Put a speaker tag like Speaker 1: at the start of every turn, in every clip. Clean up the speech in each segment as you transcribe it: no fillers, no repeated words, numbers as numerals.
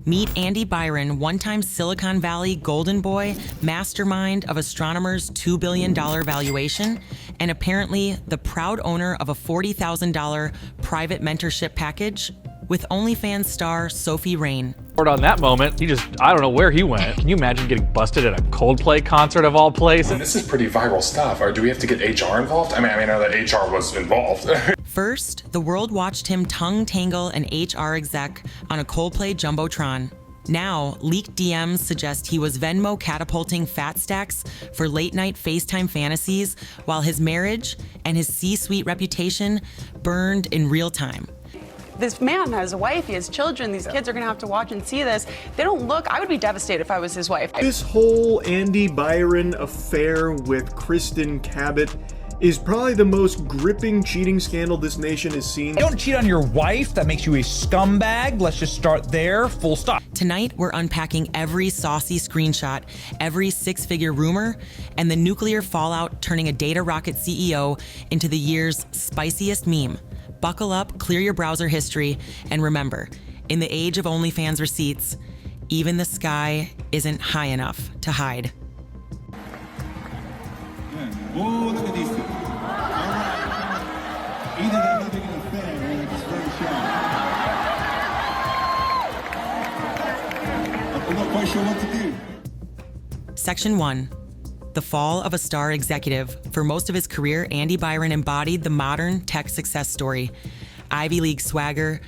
Speaker 1: Meet Andy Byron, one-time Silicon Valley golden boy, mastermind of Astronomer's $2 billion valuation, and apparently the proud owner of a $40,000 private mentorship package with OnlyFans star Sophie Rain.
Speaker 2: On that moment, I don't know where he went. Can you imagine getting busted at a Coldplay concert of all places?
Speaker 3: And this is pretty viral stuff. Or do we have to get HR involved? I mean, I know that HR was involved.
Speaker 1: First, the world watched him tongue-tangle an HR exec on a Coldplay jumbotron. Now, leaked DMs suggest he was Venmo-catapulting fat stacks for late-night FaceTime fantasies while his marriage and his C-suite reputation burned in real time.
Speaker 4: This man has a wife, he has children, these kids are gonna have to watch and see this. They don't look, I would be devastated if I was his wife.
Speaker 5: This whole Andy Byron affair with Kristen Cabot is probably the most gripping cheating scandal this nation has seen.
Speaker 6: You don't cheat on your wife, that makes you a scumbag. Let's just start there, full stop.
Speaker 1: Tonight, we're unpacking every saucy screenshot, every six-figure rumor, and the nuclear fallout turning a data rocket CEO into the year's spiciest meme. Buckle up, clear your browser history, and remember, in the age of OnlyFans receipts, even the sky isn't high enough to hide.
Speaker 7: Oh, look at these two. All right. Either they're living in a fan or they're just very shy. I'm not quite sure what to do.
Speaker 1: Section 1. The fall of a star executive. For most of his career, Andy Byron embodied the modern tech success story. Ivy League swagger,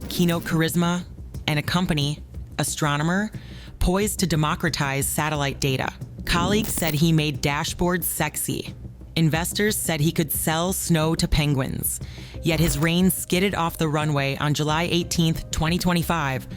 Speaker 1: keynote charisma, and a company, Astronomer, poised to democratize satellite data. Colleagues said he made dashboards sexy. Investors said he could sell snow to penguins. Yet his reign skidded off the runway on July 18, 2025,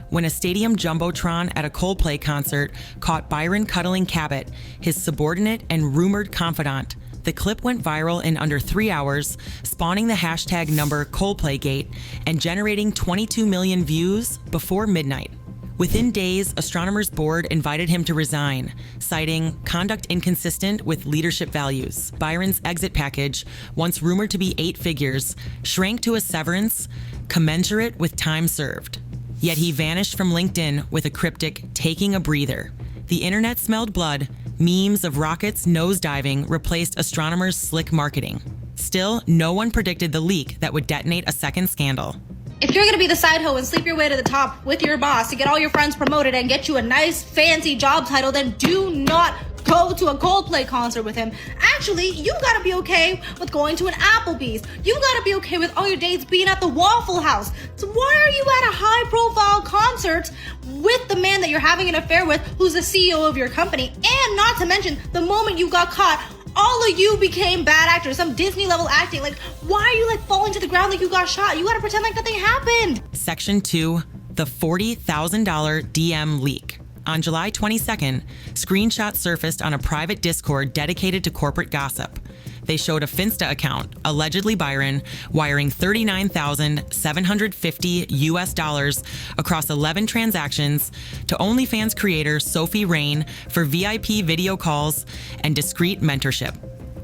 Speaker 1: when a stadium jumbotron at a Coldplay concert caught Byron cuddling Cabot, his subordinate and rumored confidant. The clip went viral in under 3 hours, spawning the hashtag number Coldplaygate and generating 22 million views before midnight. Within days, Astronomer's board invited him to resign, citing conduct inconsistent with leadership values. Byron's exit package, once rumored to be 8 figures, shrank to a severance commensurate with time served. Yet he vanished from LinkedIn with a cryptic, "taking a breather." The internet smelled blood. Memes of rockets nosediving replaced Astronomer's slick marketing. Still, no one predicted the leak that would detonate a second scandal.
Speaker 8: If you're gonna be the side hoe and sleep your way to the top with your boss to get all your friends promoted and get you a nice fancy job title, then do not go to a Coldplay concert with him. Actually, you gotta be okay with going to an Applebee's. You gotta be okay with all your dates being at the Waffle House. So why are you at a high profile concert with the man that you're having an affair with, who's the CEO of your company? And not to mention, the moment you got caught, all of you became bad actors, some Disney level acting. Like, why are you falling to the ground like you got shot? You gotta pretend like nothing happened.
Speaker 1: Section 2, the $40,000 DM leak. On July 22nd, screenshots surfaced on a private Discord dedicated to corporate gossip. They showed a Finsta account, allegedly Byron, wiring $39,750 across 11 transactions to OnlyFans creator Sophie Rain for VIP video calls and discreet mentorship.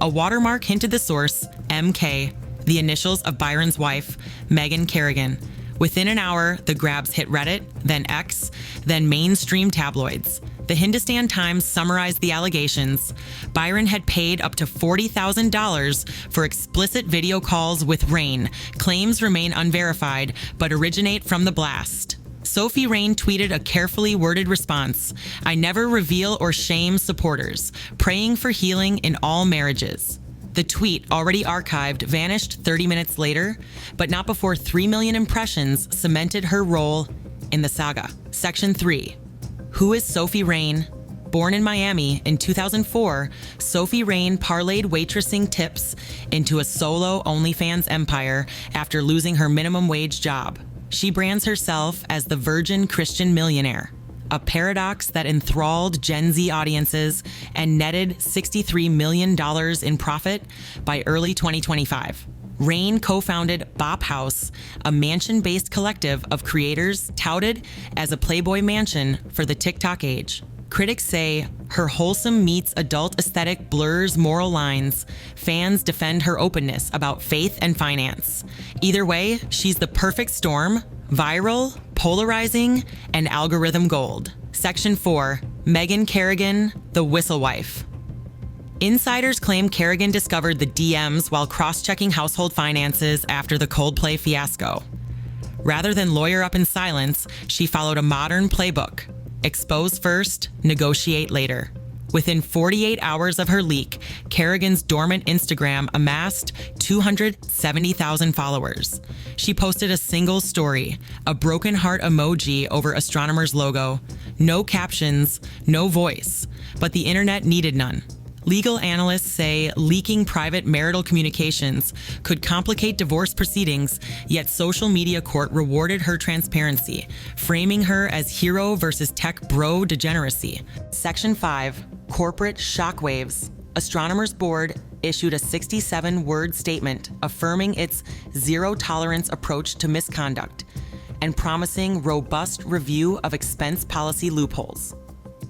Speaker 1: A watermark hinted the source, MK, the initials of Byron's wife, Megan Kerrigan. Within an hour, the grabs hit Reddit, then X, then mainstream tabloids. The Hindustan Times summarized the allegations. Byron had paid up to $40,000 for explicit video calls with Rain. Claims remain unverified, but originate from the blast. Sophie Rain tweeted a carefully worded response. "I never reveal or shame supporters, praying for healing in all marriages." The tweet, already archived, vanished 30 minutes later, but not before 3 million impressions cemented her role in the saga. Section 3. Who is Sophie Rain? Born in Miami in 2004, Sophie Rain parlayed waitressing tips into a solo OnlyFans empire after losing her minimum wage job. She brands herself as the virgin Christian millionaire, a paradox that enthralled Gen Z audiences and netted $63 million in profit by early 2025. Rain co-founded Bop House, a mansion-based collective of creators touted as a Playboy mansion for the TikTok age. Critics say her wholesome meets adult aesthetic blurs moral lines. Fans defend her openness about faith and finance. Either way, she's the perfect storm: viral, polarizing and algorithm gold. Section 4, Megan Kerrigan, the whistle wife. Insiders claim Kerrigan discovered the DMs while cross-checking household finances after the Coldplay fiasco. Rather than lawyer up in silence, she followed a modern playbook. Expose first, negotiate later. Within 48 hours of her leak, Kerrigan's dormant Instagram amassed 270,000 followers. She posted a single story, a broken heart emoji over Astronomer's logo. No captions, no voice, but the internet needed none. Legal analysts say leaking private marital communications could complicate divorce proceedings, yet social media court rewarded her transparency, framing her as hero versus tech bro degeneracy. Section 5, Corporate Shockwaves. Astronomer's board issued a 67-word statement affirming its zero-tolerance approach to misconduct and promising robust review of expense policy loopholes.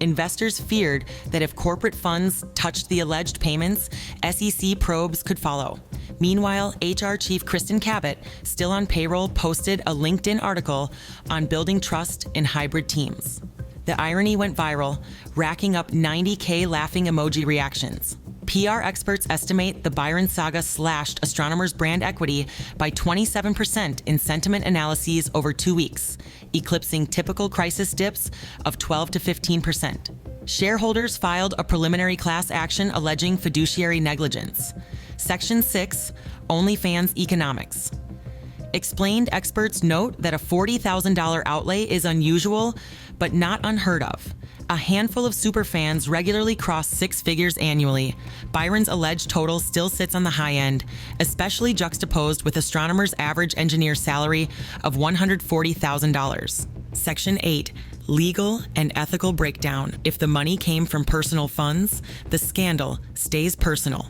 Speaker 1: Investors feared that if corporate funds touched the alleged payments, SEC probes could follow. Meanwhile, HR Chief Kristen Cabot, still on payroll, posted a LinkedIn article on building trust in hybrid teams. The irony went viral, racking up 90K laughing emoji reactions. PR experts estimate the Byron saga slashed Astronomer's brand equity by 27% in sentiment analyses over 2 weeks, eclipsing typical crisis dips of 12 to 15%. Shareholders filed a preliminary class action alleging fiduciary negligence. Section 6, OnlyFans Economics. Explained experts note that a $40,000 outlay is unusual, but not unheard of. A handful of superfans regularly cross 6 figures annually. Byron's alleged total still sits on the high end, especially juxtaposed with Astronomer's average engineer salary of $140,000. Section 8, Legal and Ethical Breakdown. If the money came from personal funds, the scandal stays personal.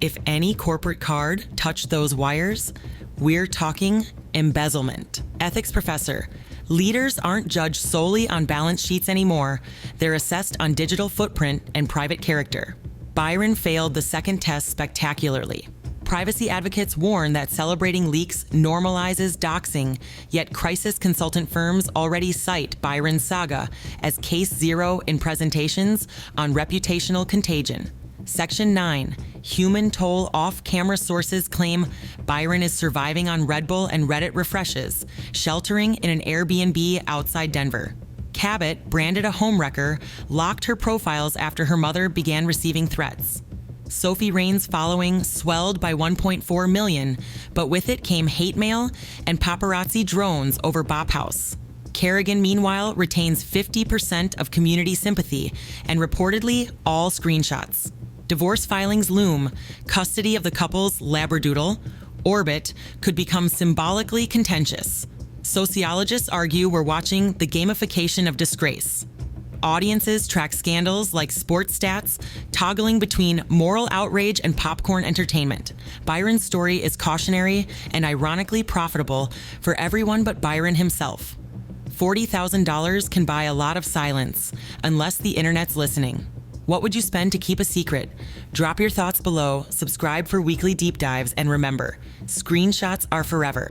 Speaker 1: If any corporate card touched those wires, we're talking embezzlement. Ethics professor. Leaders aren't judged solely on balance sheets anymore. They're assessed on digital footprint and private character. Byron failed the second test spectacularly. Privacy advocates warn that celebrating leaks normalizes doxing, yet crisis consultant firms already cite Byron's saga as case zero in presentations on reputational contagion. Section 9, Human Toll Off-Camera Sources claim Byron is surviving on Red Bull and Reddit refreshes, sheltering in an Airbnb outside Denver. Cabot, branded a homewrecker, locked her profiles after her mother began receiving threats. Sophie Rain's following swelled by 1.4 million, but with it came hate mail and paparazzi drones over Bop House. Kerrigan, meanwhile, retains 50% of community sympathy and reportedly all screenshots. Divorce filings loom. Custody of the couple's labradoodle, Orbit, could become symbolically contentious. Sociologists argue we're watching the gamification of disgrace. Audiences track scandals like sports stats, toggling between moral outrage and popcorn entertainment. Byron's story is cautionary and ironically profitable for everyone but Byron himself. $40,000 can buy a lot of silence, unless the internet's listening. What would you spend to keep a secret? Drop your thoughts below, subscribe for weekly deep dives, and remember, screenshots are forever.